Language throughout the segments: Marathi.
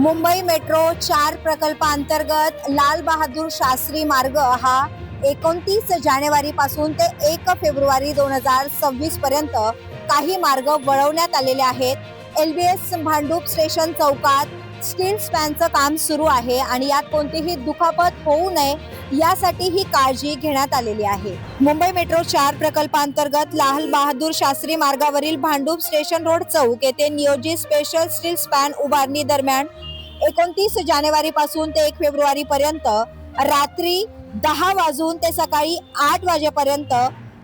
मुंबई मेट्रो 4 प्रकल्पांतर्गत लाल बहादूर शास्त्री मार्ग हा 29 जानेवारी पासून ते 1 फेब्रुवारी 2026 पर्यंत काही मार्ग वळवण्यात आलेले आहेत। LBS भांडूप स्टेशन चौकात स्टील स्पॅनचं काम सुरू आहे आणि यात कोणतीही दुखापत होऊ नये यासाठी ही काळजी घेण्यात आलेली आहे। मुंबई मेट्रो 4 प्रकल्पांतर्गत लाल बहादूर शास्त्री मार्गावरील भांडूप स्टेशन रोड चौक येथे नियोजित स्पेशल स्टील स्पॅन उभारणी दरम्यान 29 जानेवारी पासून ते 1 फेब्रुवारी पर्यंत रात्री 10 वाजून ते सकाळी 8 वाजेपर्यंत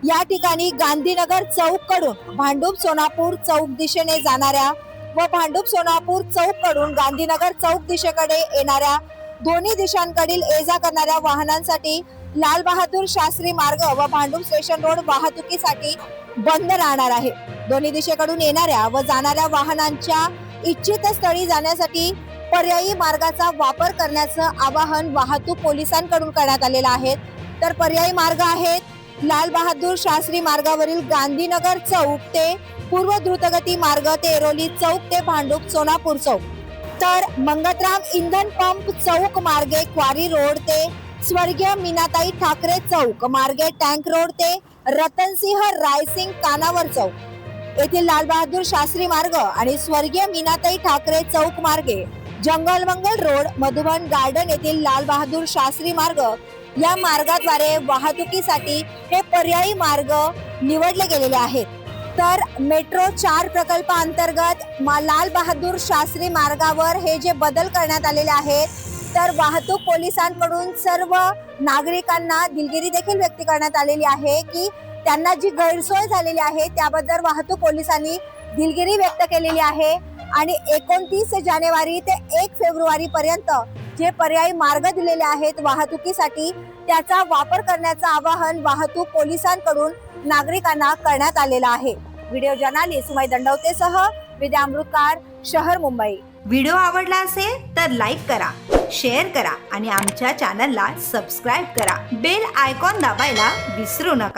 या ठिकाणी गांधीनगर चौक कडून भांडूप सोनापूर चौक दिशेने जाणाऱ्या व भांडूप सोनापूर चौक कडून गांधीनगर चौक दिशेकडे येणाऱ्या दोन्ही दिशांकडील ये-जा करणाऱ्या वाहनांसाठी लाल बहादूर शास्त्री मार्ग व भांडूप स्टेशन रोड वाहतुकीसाठी बंद राहणार आहे। दोन्ही दिशेकडून येणाऱ्या व जाणाऱ्या वाहनांच्या इच्छित स्थळी जाण्यासाठी पर्यायी मार्गाचा वापर करण्याचं आवाहन वाहतूक पोलिसांकडून करण्यात आलेलं आहे। तर पर्यायी मार्ग आहेत लाल बहादूर शास्त्री मार्गावरील गांधीनगर चौक ते पूर्व द्रुतगती मार्ग ते एरोली चौक ते भांडूप सोनापूर चौक, तर मंगतराम इंधन पंप चौक मार्गे क्वारी रोड ते स्वर्गीय मीनाताई ठाकरे चौक मार्गे टँक रोड ते रतनसिंह रायसिंग कानावर चौक येथील लाल बहादूर शास्त्री मार्ग आणि स्वर्गीय मीनाताई ठाकरे चौक मार्गे जंगलमंगल रोड मधुबन गार्डन येथील लाल बहादूर शास्त्री मार्ग या मार्गाद्वारे वाहतुकीसाठी हे पर्यायी मार्ग निवडले गेलेले आहेत। तर मेट्रो 4 प्रकल्पांतर्गत लाल बहादूर शास्त्री मार्गावर हे जे बदल करण्यात आलेले आहेत, तर वाहतूक पोलिसांकडून सर्व नागरिकांना दिलगिरी देखील व्यक्त करण्यात आलेली आहे की त्यांना जी गैरसोय झालेली आहे त्याबद्दल वाहतूक पोलिसांनी दिलगिरी व्यक्त केलेली आहे आणि 29 जानेवारी ते 1 फेब्रुवारी पर्यंत जे पर्यायी मार्ग दिलेले आहेत वाहतुकीसाठी त्याचा वापर करण्याचं आवाहन वाहतूक पोलिसांकडून नागरिकांना करण्यात आलेलं आहे। व्हिडिओ जर्नलिस्ट सुमय दंडवतेसह विद्या अमृतकार, शहर मुंबई। व्हिडिओ आवडला असेल तर लाईक करा, शेअर करा आणि आमच्या चॅनलला सबस्क्राईब करा। बेल आयकॉन दाबायला विसरू नका।